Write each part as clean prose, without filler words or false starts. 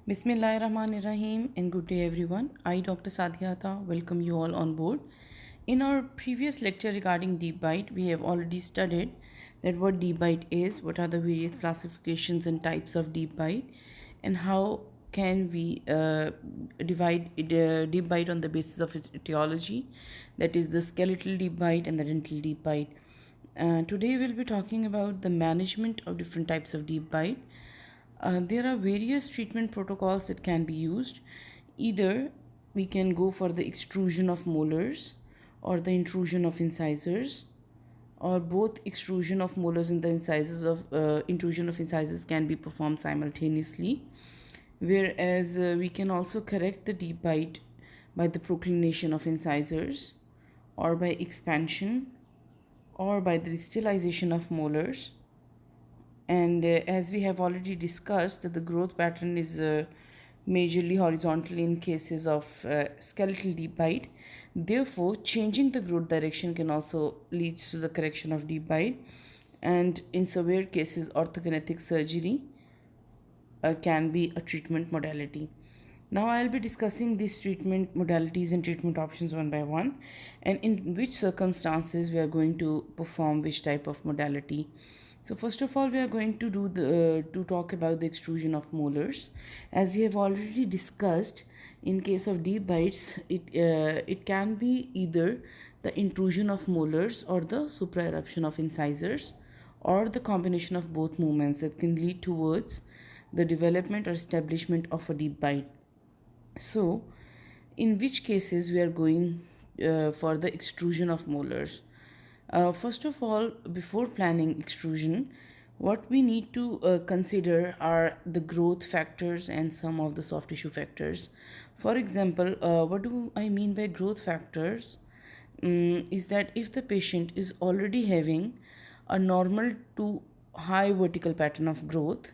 Bismillahirrahmanirrahim and good day everyone. I, Dr. Sadhyata, welcome you all on board. In our previous lecture regarding deep bite, we have already studied that what deep bite is, what are the various classifications and types of deep bite, and how can we divide deep bite on the basis of its etiology, that is the skeletal deep bite and the dental deep bite. Today we'll be talking about the management of different types of deep bite. There are various treatment protocols that can be used. Either we can go for the extrusion of molars or the intrusion of incisors, or both extrusion of molars and the incisors of intrusion of incisors can be performed simultaneously. Whereas we can also correct the deep bite by the proclination of incisors, or by expansion, or by the distalization of molars. And as we have already discussed, that the growth pattern is majorly horizontal in cases of skeletal deep bite. Therefore, changing the growth direction can also lead to the correction of deep bite. And in severe cases, orthokinetic surgery can be a treatment modality. Now I'll be discussing these treatment modalities and treatment options one by one, and in which circumstances we are going to perform which type of modality. So first of all, we are going to do the to talk about the extrusion of molars. As we have already discussed, in case of deep bites, it can be either the intrusion of molars or the supraeruption of incisors, or the combination of both movements that can lead towards the development or establishment of a deep bite. So, in which cases we are going for the extrusion of molars? First of all, before planning extrusion, what we need to consider are the growth factors and some of the soft tissue factors. For example, what do I mean by growth factors? Is that if the patient is already having a normal to high vertical pattern of growth,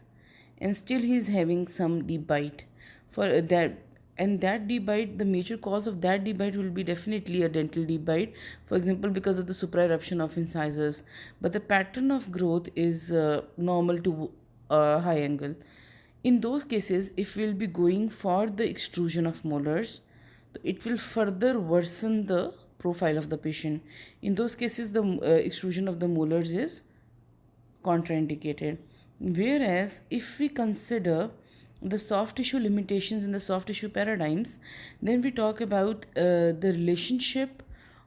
and still he is having some deep bite for that, and that deep bite, the major cause of that deep bite will be definitely a dental deep bite, for example because of the supraeruption of incisors, but the pattern of growth is normal to high angle. In those cases, if we'll be going for the extrusion of molars, it will further worsen the profile of the patient. In those cases, the extrusion of the molars is contraindicated. Whereas, if we consider the soft tissue limitations in the soft tissue paradigms, then we talk about the relationship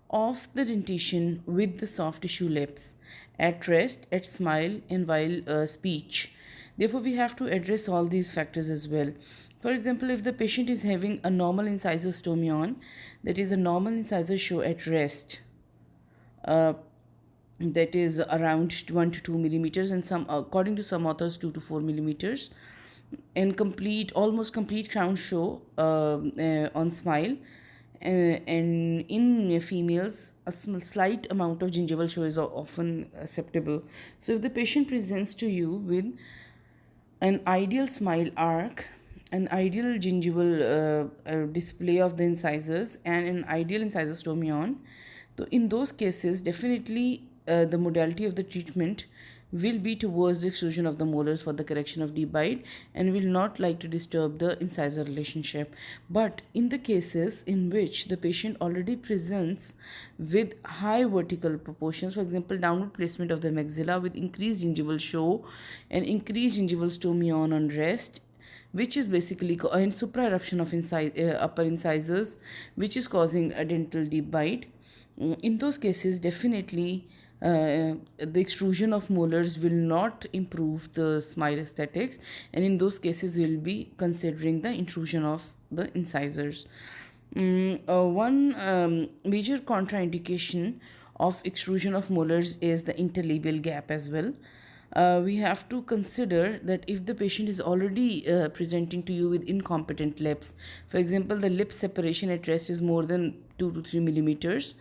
of the dentition with the soft tissue lips at rest, at smile, and while speech. Therefore, we have to address all these factors as well. For example, if the patient is having a normal incisor stomion, that is a normal incisor show at rest, uh, that is around 1 to 2 millimeters, and some, according to some authors, 2 to 4 millimeters, and complete, almost complete crown show on smile, and in females a slight amount of gingival show is often acceptable. So if the patient presents to you with an ideal smile arc, an ideal gingival display of the incisors, and an ideal incisor stomion, so in those cases, definitely the modality of the treatment will be towards the extrusion of the molars for the correction of deep bite, and will not like to disturb the incisor relationship. But in the cases in which the patient already presents with high vertical proportions, for example downward placement of the maxilla with increased gingival show and increased gingival stomion on rest, which is basically and supraeruption of upper incisors, which is causing a dental deep bite, in those cases definitely the extrusion of molars will not improve the smile aesthetics, and in those cases we'll be considering the intrusion of the incisors. One major contraindication of extrusion of molars is the interlabial gap as well. We have to consider that if the patient is already presenting to you with incompetent lips, for example the lip separation at rest is more than 2 to 3 millimeters,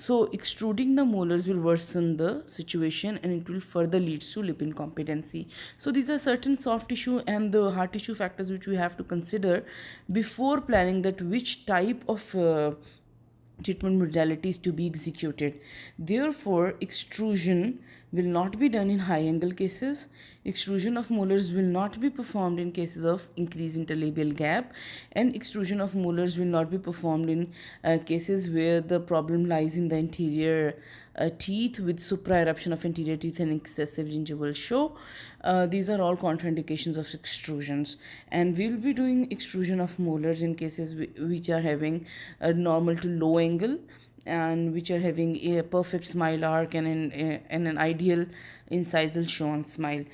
so extruding the molars will worsen the situation, and it will further lead to lip incompetency. So these are certain soft tissue and the hard tissue factors which we have to consider before planning that which type of treatment modalities to be executed. Therefore, extrusion will not be done in high angle cases. Extrusion of molars will not be performed in cases of increased interlabial gap, and extrusion of molars will not be performed in cases where the problem lies in the anterior teeth with supra-eruption of anterior teeth and excessive gingival show. These are all contraindications of extrusions, and we will be doing extrusion of molars in cases which are having a normal to low angle and which are having a perfect smile arc and an ideal incisal Schwann smile.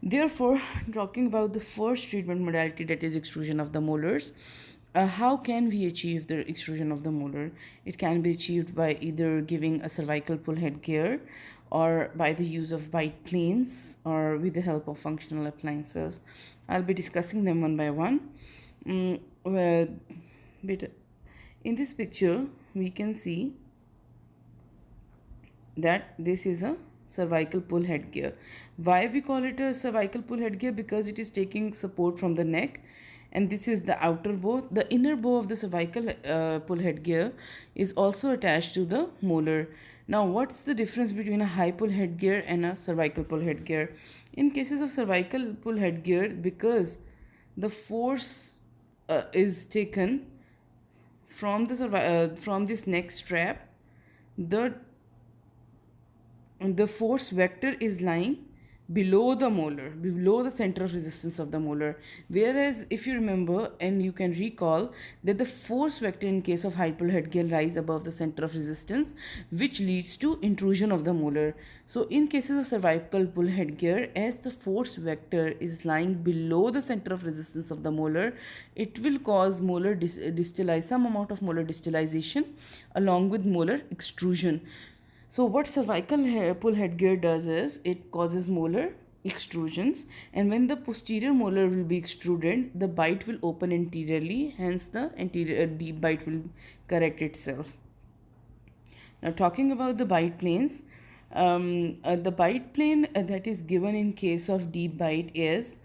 Therefore, talking about the first treatment modality, that is extrusion of the molars, how can we achieve the extrusion of the molar? It can be achieved by either giving a cervical pull headgear or by the use of bite planes or with the help of functional appliances. I'll be discussing them one by one. But in this picture, we can see that this is a cervical pull headgear. Why we call it a cervical pull headgear? Because it is taking support from the neck, and this is the outer bow. The inner bow of the cervical pull headgear is also attached to the molar. Now, what's the difference between a high pull headgear and a cervical pull headgear? In cases of cervical pull headgear, because the force is taken from from this neck strap, the force vector is lying below the molar, below the center of resistance of the molar. Whereas if you remember and you can recall that the force vector in case of high pull headgear lies above the center of resistance, which leads to intrusion of the molar. So in cases of cervical pull headgear, as the force vector is lying below the center of resistance of the molar, it will cause molar some amount of molar distalization along with molar extrusion. So what cervical pull headgear does is it causes molar extrusions, and when the posterior molar will be extruded, the bite will open anteriorly, hence the anterior deep bite will correct itself. Now talking about the bite planes, the bite plane that is given in case of deep bite is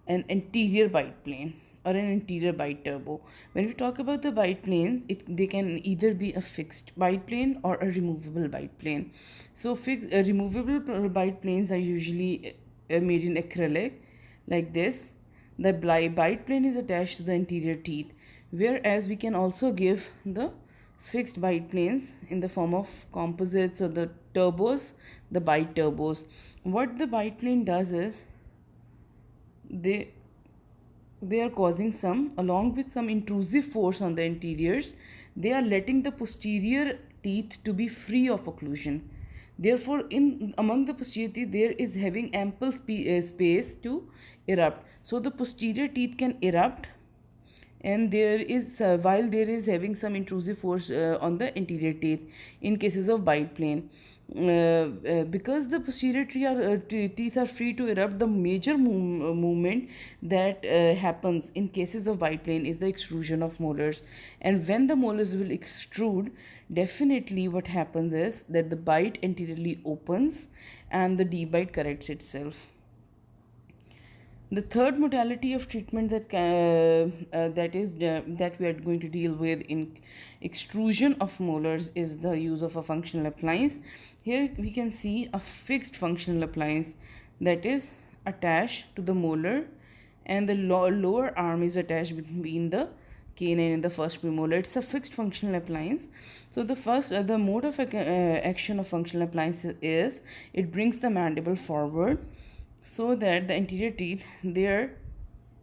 an anterior bite plane or an anterior bite turbo. When we talk about the bite planes, they can either be a fixed bite plane or a removable bite plane. So removable bite planes are usually made in acrylic like this. The bite plane is attached to the anterior teeth, whereas we can also give the fixed bite planes in the form of composites or the turbos, the bite turbos. What the bite plane does is they are causing some, along with some intrusive force on the interiors, they are letting the posterior teeth to be free of occlusion. Therefore, in among the posterior teeth, there is having ample space to erupt. So the posterior teeth can erupt, and there is while there is having some intrusive force on the anterior teeth in cases of bite plane. Because the posterior teeth are free to erupt, the major movement that happens in cases of bite plane is the extrusion of molars. And when the molars will extrude, definitely what happens is that the bite anteriorly opens and the deep bite corrects itself. The third modality of treatment that we are going to deal with in extrusion of molars is the use of a functional appliance. Here we can see a fixed functional appliance that is attached to the molar, and the lower arm is attached between the canine and the first premolar. It's a fixed functional appliance. So the mode of action of functional appliance is it brings the mandible forward so that the anterior teeth, they are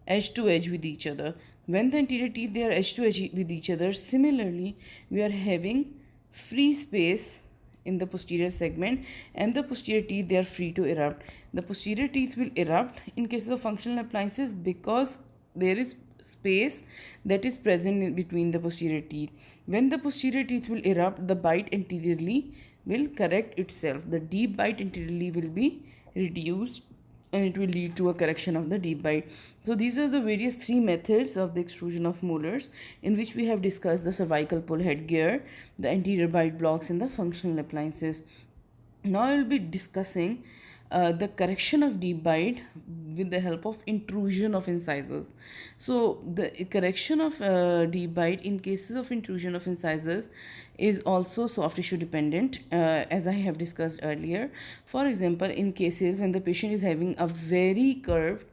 edge to edge with each other. When the anterior teeth, they are edge to edge with each other, similarly we are having free space in the posterior segment, and the posterior teeth, they are free to erupt. The posterior teeth will erupt in cases of functional appliances because there is space that is present in between the posterior teeth. When the posterior teeth will erupt, the bite anteriorly will correct itself. The deep bite anteriorly will be reduced, and it will lead to a correction of the deep bite. So these are the various three methods of the extrusion of molars, in which we have discussed the cervical pull headgear, the anterior bite blocks, and the functional appliances. Now I will be discussing the correction of deep bite with the help of intrusion of incisors. So the correction of deep bite in cases of intrusion of incisors is also soft tissue dependent, as I have discussed earlier. For example, in cases when the patient is having a very curved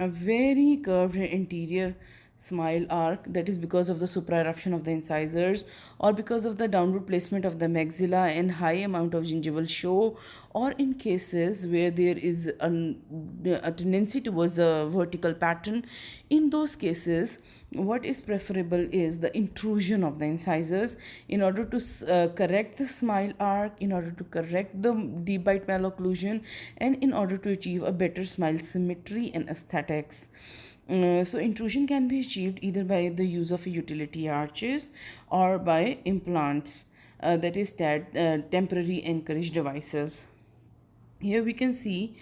anterior smile arc, that is because of the supraeruption of the incisors, or because of the downward placement of the maxilla and high amount of gingival show, or in cases where there is a tendency towards a vertical pattern. In those cases, what is preferable is the intrusion of the incisors in order to correct the smile arc, in order to correct the deep bite malocclusion, and in order to achieve a better smile symmetry and aesthetics. So intrusion can be achieved either by the use of utility arches or by implants, that is temporary anchorage devices. Here we can see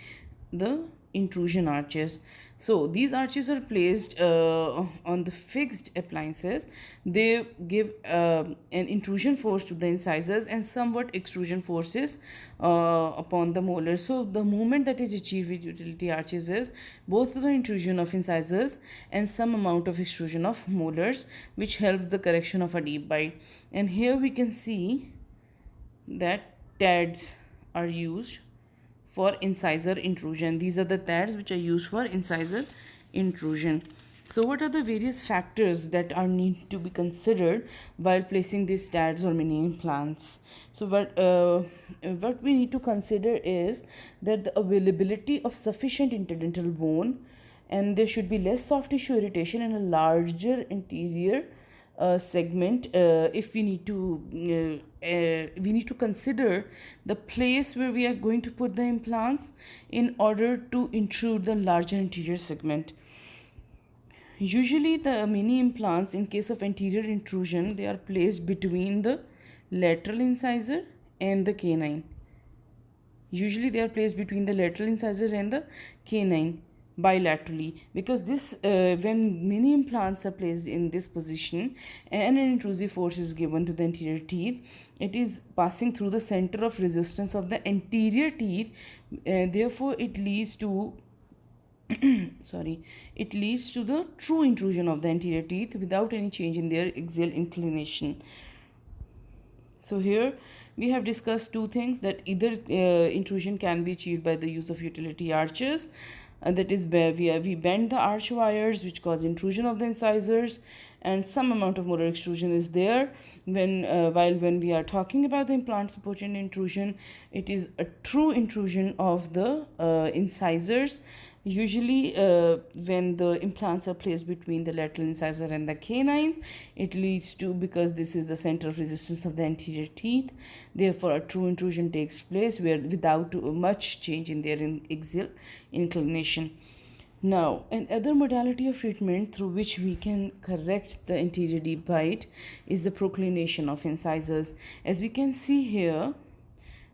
the intrusion arches. So these arches are placed on the fixed appliances. They give an intrusion force to the incisors and somewhat extrusion forces upon the molars. So the movement that is achieved with utility arches is both the intrusion of incisors and some amount of extrusion of molars, which helps the correction of a deep bite. And here we can see that TADs are used for incisor intrusion. These are the TADs which are used for incisor intrusion. So what are the various factors that are need to be considered while placing these TADs or mini implants? So what we need to consider is that the availability of sufficient interdental bone, and there should be less soft tissue irritation and a larger anterior segment. If we need to consider the place where we are going to put the implants in order to intrude the larger anterior segment. Usually the mini implants, in case of anterior intrusion, they are placed between the lateral incisor and the canine. Usually they are placed between the lateral incisor and the canine bilaterally, because this when mini implants are placed in this position and an intrusive force is given to the anterior teeth, it is passing through the center of resistance of the anterior teeth. Therefore it leads to it leads to the true intrusion of the anterior teeth without any change in their axial inclination. So here we have discussed two things, that either intrusion can be achieved by the use of utility arches, that is where we bend the arch wires which cause intrusion of the incisors, and some amount of molar extrusion is there. When we are talking about the implant supported intrusion, it is a true intrusion of the incisors. Usually when the implants are placed between the lateral incisor and the canines, it leads to, because this is the center of resistance of the anterior teeth, therefore a true intrusion takes place where without much change in their axial inclination. Now, another modality of treatment through which we can correct the anterior deep bite is the proclination of incisors. As we can see here,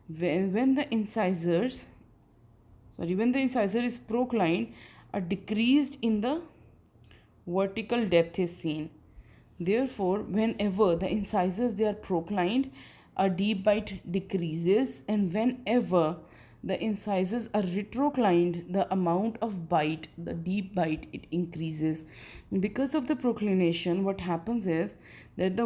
when the incisor is proclined, a decrease in the vertical depth is seen. Therefore, whenever the incisors they are proclined, a deep bite decreases, and whenever the incisors are retroclined, the amount of bite, the deep bite, it increases. Because of the proclination, what happens is that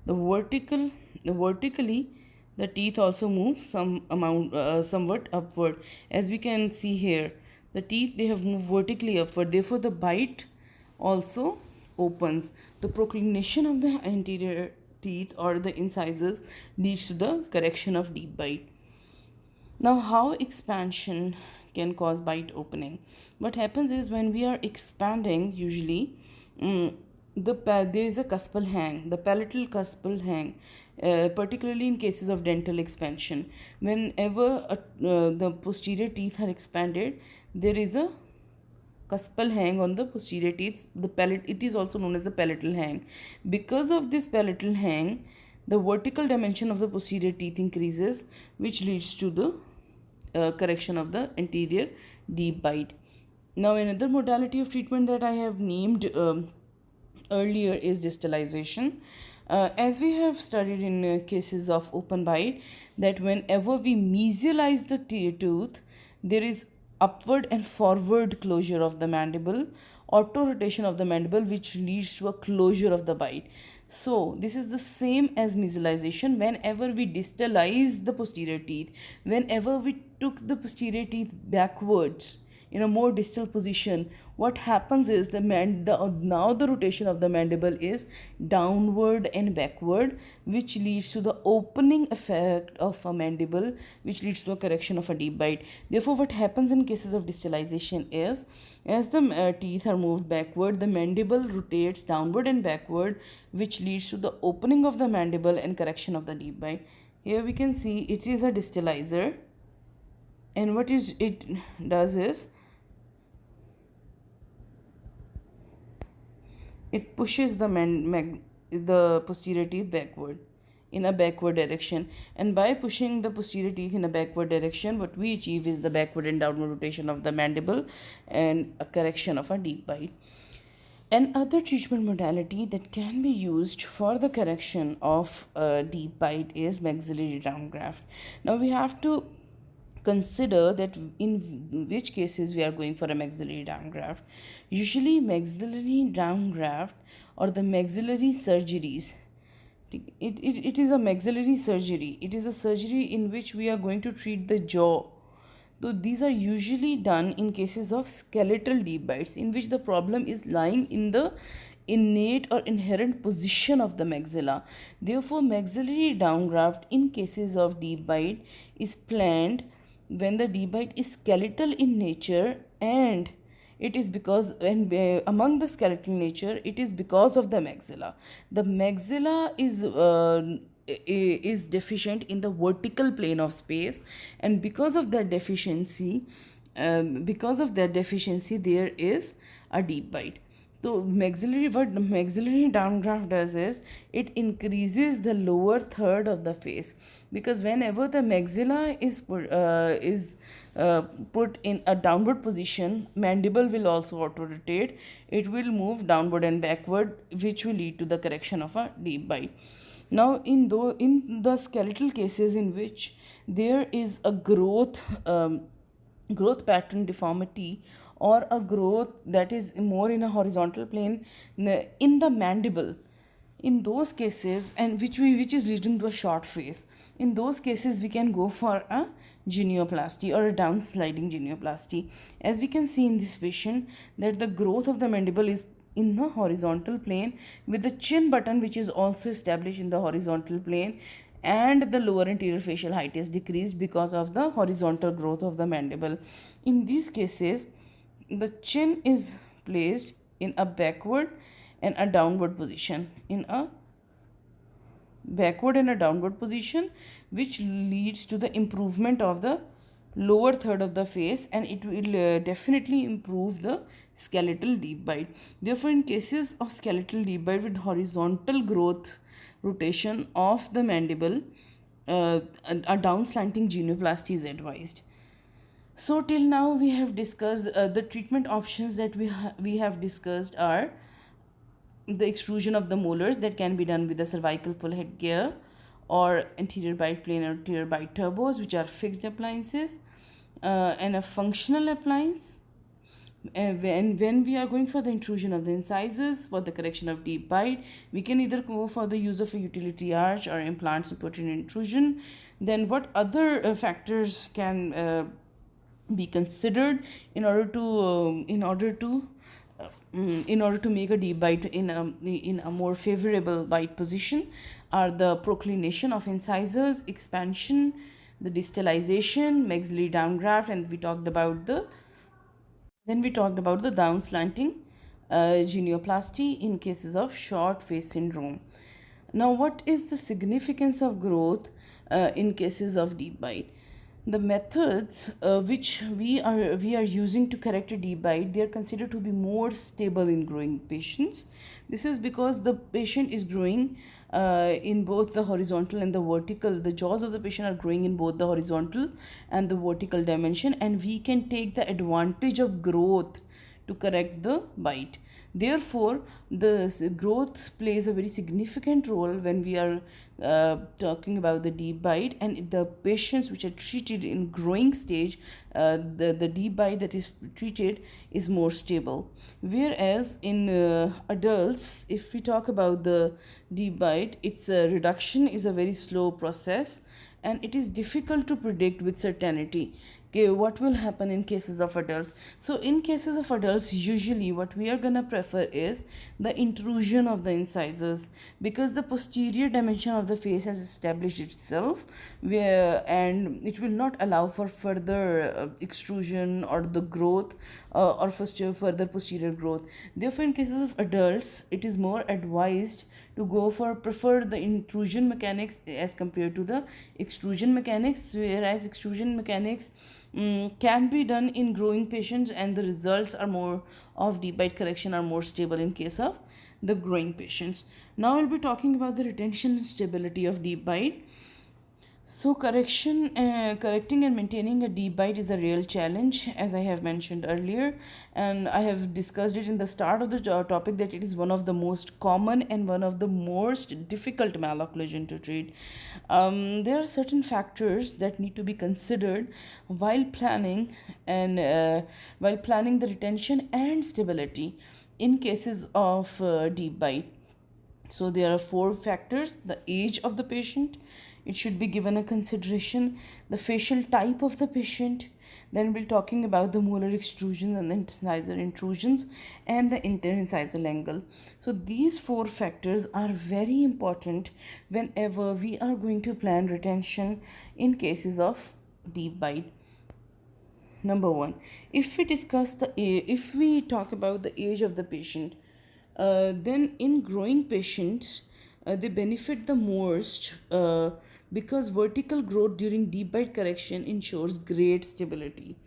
vertically the teeth also move somewhat upward. As we can see here, the teeth, they have moved vertically upward, therefore the bite also opens. The proclination of the anterior teeth or the incisors leads to the correction of deep bite. Now, how expansion can cause bite opening? What happens is, when we are expanding, usually there is a cuspal hang, the palatal cuspal hang, particularly in cases of dental expansion. Whenever the posterior teeth are expanded, there is a cuspal hang on the posterior teeth. It is also known as the palatal hang. Because of this palatal hang, the vertical dimension of the posterior teeth increases, which leads to the correction of the anterior deep bite. Now, another modality of treatment that I have named earlier is distalization. As we have studied in cases of open bite, that whenever we mesialize the tooth, there is upward and forward closure of the mandible, auto rotation of the mandible, which leads to a closure of the bite. So this is the same as mesialization. Whenever we distalize the posterior teeth, whenever we took the posterior teeth backwards in a more distal position, what happens is now the rotation of the mandible is downward and backward, which leads to the opening effect of a mandible, which leads to a correction of a deep bite. Therefore, what happens in cases of distalization is, as the teeth are moved backward, the mandible rotates downward and backward, which leads to the opening of the mandible and correction of the deep bite. Here we can see it is a distalizer, and what is it does is it pushes the posterior teeth backward in a backward direction, and by pushing the posterior teeth in a backward direction, what we achieve is the backward and downward rotation of the mandible and a correction of a deep bite. Another treatment modality that can be used for the correction of a deep bite is maxillary downgraft. Now we have to consider that in which cases we are going for a maxillary downgraft. Usually maxillary downgraft or the maxillary surgeries, it is a maxillary surgery. It is a surgery in which we are going to treat the jaw. So these are usually done in cases of skeletal deep bites, in which the problem is lying in the innate or inherent position of the maxilla. Therefore, maxillary downgraft in cases of deep bite is planned when the deep bite is skeletal in nature, and it is because among the skeletal nature, it is because of the maxilla. The maxilla is deficient in the vertical plane of space, and because of that deficiency, there is a deep bite. So what maxillary downgraft does is it increases the lower third of the face, because whenever the maxilla is put in a downward position, mandible will also auto rotate. It will move downward and backward, which will lead to the correction of a deep bite. Now, in the skeletal cases in which there is a growth pattern deformity, or a growth that is more in a horizontal plane in the mandible, in those cases, and which is leading to a short face, in those cases we can go for a genioplasty or a down sliding genioplasty. As we can see in this patient, that the growth of the mandible is in the horizontal plane, with the chin button which is also established in the horizontal plane, and the lower anterior facial height is decreased because of the horizontal growth of the mandible. In these cases, the chin is placed in a backward and a downward position, which leads to the improvement of the lower third of the face, and it will definitely improve the skeletal deep bite. Therefore, in cases of skeletal deep bite with horizontal growth rotation of the mandible, a down slanting genioplasty is advised. So till now we have discussed the treatment options that we have discussed are the extrusion of the molars, that can be done with the cervical pull head gear, or anterior bite plane or anterior bite turbos, which are fixed appliances, and a functional appliance. When we are going for the intrusion of the incisors for the correction of deep bite, we can either go for the use of a utility arch or implant supported intrusion. Then what other factors can be considered in order to make a deep bite in a more favorable bite position are the proclination of incisors, expansion, the distalization, maxillary downgraft, and we talked about the down slanting genioplasty in cases of short face syndrome. Now, what is the significance of growth in cases of deep bite? The methods which we are using to correct a deep bite, they are considered to be more stable in growing patients. This is because the patient is growing in both the horizontal and the vertical. The jaws of the patient are growing in both the horizontal and the vertical dimension, and we can take the advantage of growth to correct the bite. Therefore, growth plays a very significant role when we are talking about the deep bite, and the patients which are treated in growing stage, the deep bite that is treated is more stable. Whereas in adults, if we talk about the deep bite, its reduction is a very slow process, and it is difficult to predict with certainty. Okay, what will happen in cases of adults? So in cases of adults, usually what we are gonna prefer is the intrusion of the incisors, because the posterior dimension of the face has established itself, and it will not allow for further extrusion or the growth, or further posterior growth. Therefore, in cases of adults, it is more advised to go for prefer the intrusion mechanics as compared to the extrusion mechanics, whereas extrusion mechanics can be done in growing patients, and the results are more of deep bite correction are more stable in case of the growing patients. Now we'll be talking about the retention and stability of deep bite. So correcting and maintaining a deep bite is a real challenge, as I have mentioned earlier, and I have discussed it in the start of the topic that it is one of the most common and one of the most difficult malocclusion to treat. There are certain factors that need to be considered while planning and while planning the retention and stability in cases of deep bite. So there are four factors: the age of the patient, it should be given a consideration, the facial type of the patient, then we'll talking about the molar extrusions and the incisor intrusions, and the interincisal angle. So these four factors are very important whenever we are going to plan retention in cases of deep bite. Number one, if we talk about the age of the patient, then in growing patients, they benefit the most because vertical growth during deep bite correction ensures great stability.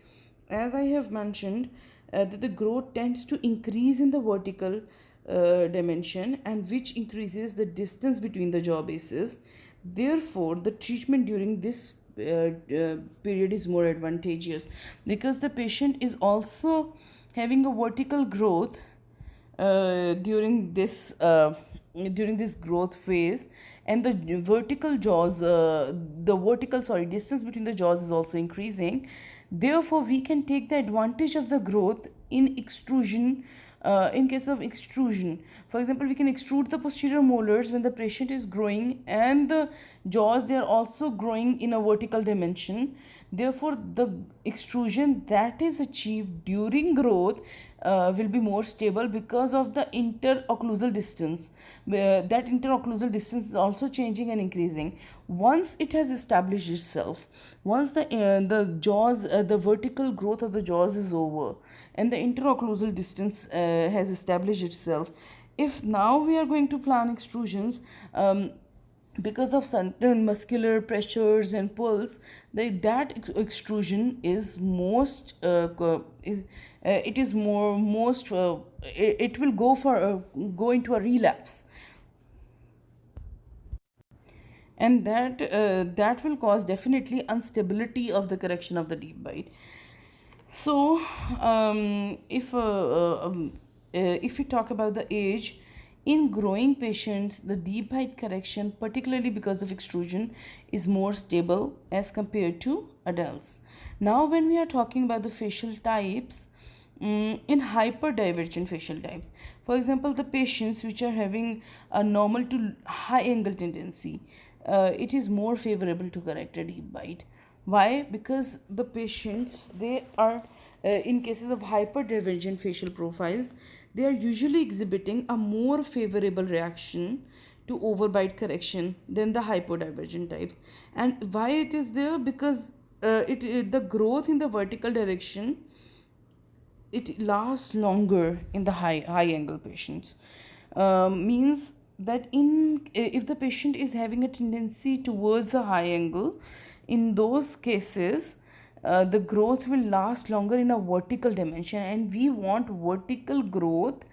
As I have mentioned, that the growth tends to increase in the vertical dimension, and which increases the distance between the jaw bases. Therefore, the treatment during this period is more advantageous, because the patient is also having a vertical growth during this growth phase, and the vertical jaws the vertical sorry distance between the jaws is also increasing. Therefore, we can take the advantage of the growth in extrusion. In case of extrusion, for example, we can extrude the posterior molars when the patient is growing, and the jaws, they are also growing in a vertical dimension. Therefore, the extrusion that is achieved during growth will be more stable because of the interocclusal distance. That interocclusal distance is also changing and increasing. Once it has established itself, once the jaws, the vertical growth of the jaws is over, and the interocclusal distance has established itself, if now we are going to plan extrusions, because of certain muscular pressures and pulls, that extrusion is most it is more most it will go into a relapse, and that will cause definitely instability of the correction of the deep bite. So if we talk about the age, in growing patients, the deep bite correction, particularly because of extrusion, is more stable as compared to adults. Now, when we are talking about the facial types, in hyperdivergent facial types, for example, the patients which are having a normal to high angle tendency, it is more favorable to correct a deep bite. Why? Because the patients, they are in cases of hyperdivergent facial profiles, they are usually exhibiting a more favorable reaction to overbite correction than the hypodivergent types. And why it is there? Because the growth in the vertical direction, it lasts longer in the high angle patients. Means that in if the patient is having a tendency towards a high angle, in those cases the growth will last longer in a vertical dimension, and we want vertical growth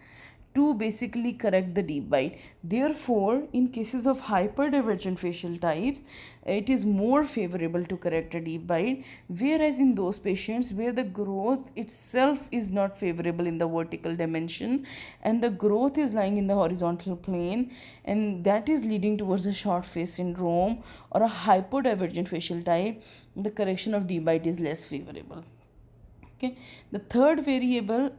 to basically correct the deep bite. Therefore, in cases of hyperdivergent facial types, it is more favorable to correct a deep bite, whereas in those patients where the growth itself is not favorable in the vertical dimension and the growth is lying in the horizontal plane, and that is leading towards a short face syndrome or a hypodivergent facial type, the correction of deep bite is less favorable. Okay, the third variable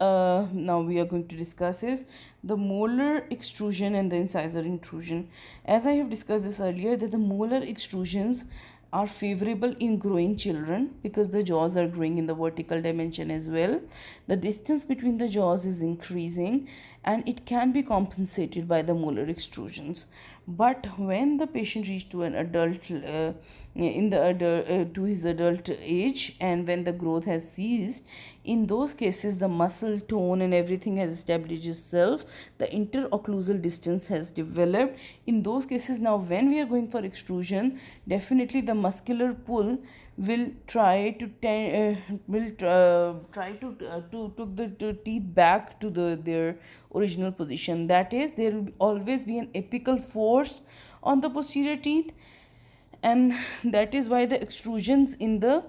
now we are going to discuss is the molar extrusion and the incisor intrusion. As I have discussed this earlier, that the molar extrusions are favorable in growing children because the jaws are growing in the vertical dimension as well. The distance between the jaws is increasing and it can be compensated by the molar extrusions. But when the patient reaches to an adult in the to his adult age, and when the growth has ceased, in those cases the muscle tone and everything has established itself, the interocclusal distance has developed. In those cases, now when we are going for extrusion, definitely the muscular pull will try to took the teeth back to their original position. That is, there will always be an apical force on the posterior teeth, and that is why the extrusions in the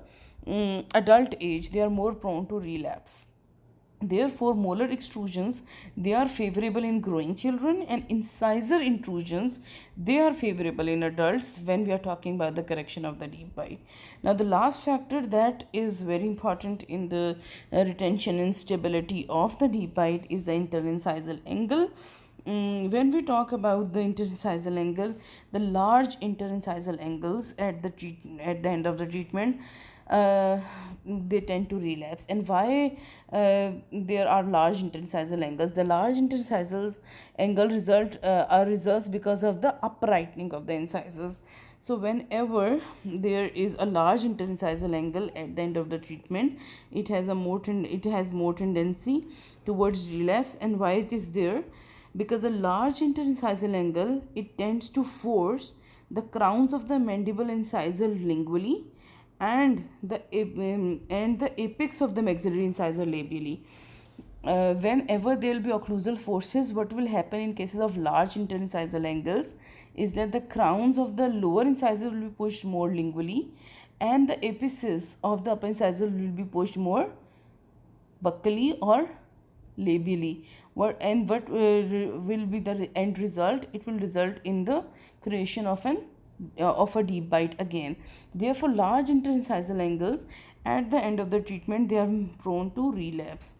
adult age, they are more prone to relapse. Therefore, molar extrusions, they are favorable in growing children, and incisor intrusions, they are favorable in adults when we are talking about the correction of the deep bite. Now, the last factor that is very important in the retention and stability of the deep bite is the interincisal angle. When we talk about the interincisal angle, the large interincisal angles at at the end of the treatment, they tend to relapse. And why there are large interincisal angles? The large interincisal angle are results because of the uprightening of the incisors. So whenever there is a large interincisal angle at the end of the treatment, it has more tendency towards relapse. And why it is there? Because a large interincisal angle, it tends to force the crowns of the mandible incisor lingually and the apex of the maxillary incisor labially. Whenever there will be occlusal forces, what will happen in cases of large interincisal angles is that the crowns of the lower incisor will be pushed more lingually and the apices of the upper incisor will be pushed more buccally or labially. What will be the end result? It will result in the creation of a deep bite again. Therefore, large interincisal angles at the end of the treatment, they are prone to relapse.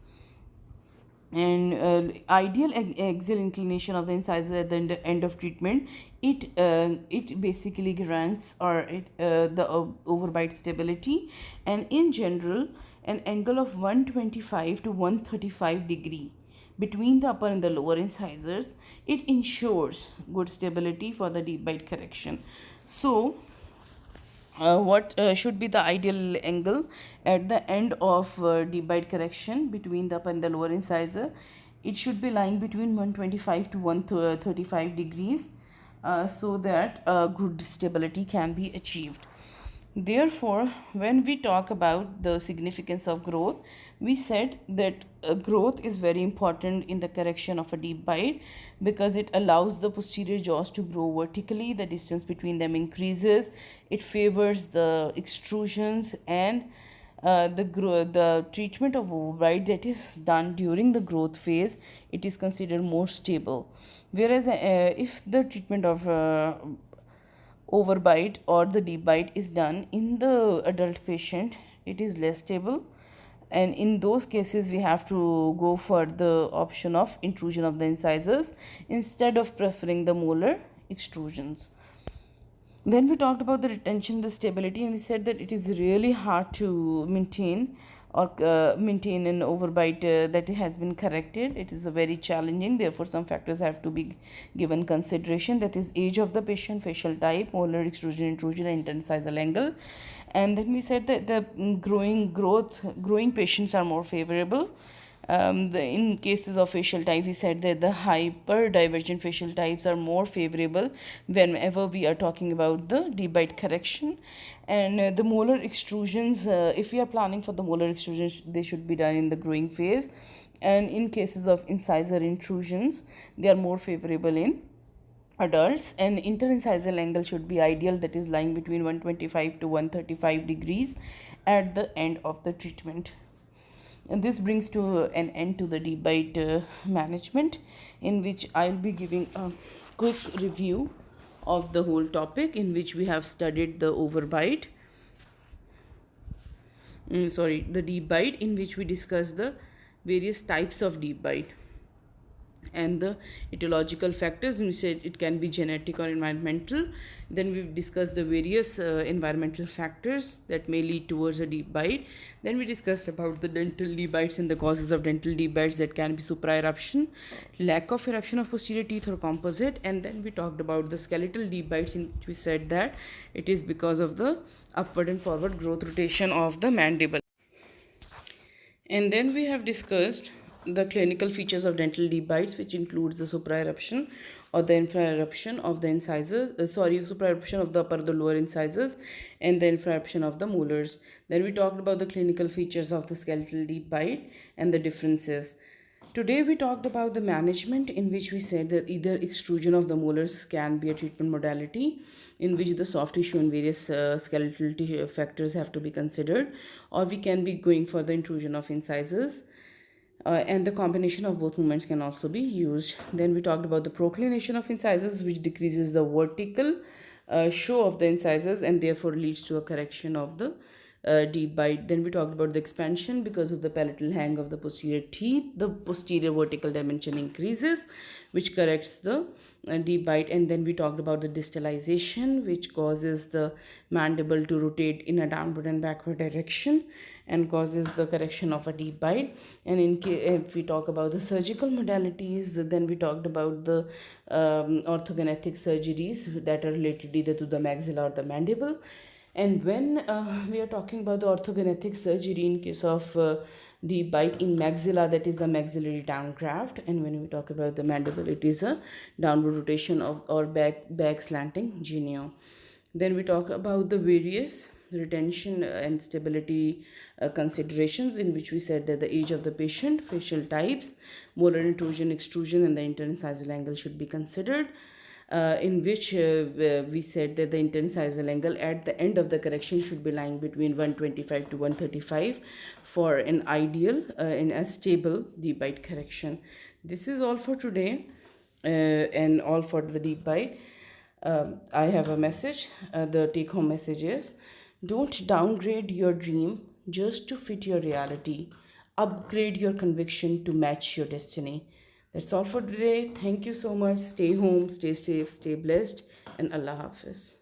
And ideal axial inclination of the incisor at the end of treatment, it basically grants the overbite stability, and in general an angle of 125 to 135 degree between the upper and the lower incisors, it ensures good stability for the deep bite correction. So what should be the ideal angle at the end of deep bite correction between the upper and the lower incisor? It should be lying between 125 to 135 degrees, so that good stability can be achieved. Therefore, when we talk about the significance of growth, we said that growth is very important in the correction of a deep bite because it allows the posterior jaws to grow vertically, the distance between them increases, it favors the extrusions, and the treatment of overbite that is done during the growth phase, it is considered more stable. Whereas if the treatment of overbite or the deep bite is done in the adult patient, it is less stable, and in those cases we have to go for the option of intrusion of the incisors instead of preferring the molar extrusions. Then we talked about the retention, the stability, and we said that it is really hard to maintain maintain an overbite that has been corrected. It is very challenging. Therefore, some factors have to be given consideration. That is age of the patient, facial type, molar extrusion, intrusion, and interincisal angle. And then we said that the growing patients are more favorable. In cases of facial type, we said that the hyperdivergent facial types are more favorable whenever we are talking about the deep bite correction. And the molar extrusions, if we are planning for the molar extrusions, they should be done in the growing phase. And in cases of incisor intrusions, they are more favorable in adults. And interincisal angle should be ideal, that is lying between 125 to 135 degrees at the end of the treatment. And this brings to an end to the deep bite management, in which I'll be giving a quick review of the whole topic, in which we have studied the overbite, the deep bite, in which we discuss the various types of deep bite and the etiological factors. We said it can be genetic or environmental. Then we discussed the various environmental factors that may lead towards a deep bite. Then we discussed about the dental deep bites and the causes of dental deep bites, that can be supra-eruption, lack of eruption of posterior teeth, or composite. And then we talked about the skeletal deep bites, in which we said that it is because of the upward and forward growth rotation of the mandible. And then we have discussed the clinical features of dental deep bites, which includes the supra-eruption or the infra-eruption of the incisors, supra-eruption of the upper, the lower incisors, and the infra-eruption of the molars. Then we talked about the clinical features of the skeletal deep bite and the differences. Today we talked about the management, in which we said that either extrusion of the molars can be a treatment modality, in which the soft tissue and various skeletal tissue factors have to be considered, or we can be going for the intrusion of incisors. And the combination of both movements can also be used. Then we talked about the proclination of incisors, which decreases the vertical show of the incisors and therefore leads to a correction of the deep bite. Then we talked about the expansion because of the palatal hang of the posterior teeth. The posterior vertical dimension increases, which corrects the deep bite. And then we talked about the distalization, which causes the mandible to rotate in a downward and backward direction and causes the correction of a deep bite. And if we talk about the surgical modalities, then we talked about the orthognathic surgeries that are related either to the maxilla or the mandible. And when we are talking about the orthognathic surgery in case of deep bite in maxilla, that is a maxillary downgraft. And when we talk about the mandible, it is a downward rotation of or back slanting genio. Then we talk about the various retention and stability considerations, in which we said that the age of the patient, facial types, molar intrusion, extrusion, and the interincisal angle should be considered. In which we said that the interincisal angle at the end of the correction should be lying between 125 to 135 for an ideal in a stable deep bite correction. This is all for today and all for the deep bite. I have a message. The take home message is: don't downgrade your dream just to fit your reality. Upgrade your conviction to match your destiny. That's all for today. Thank you so much. Stay home, stay safe, stay blessed, and Allah Hafiz.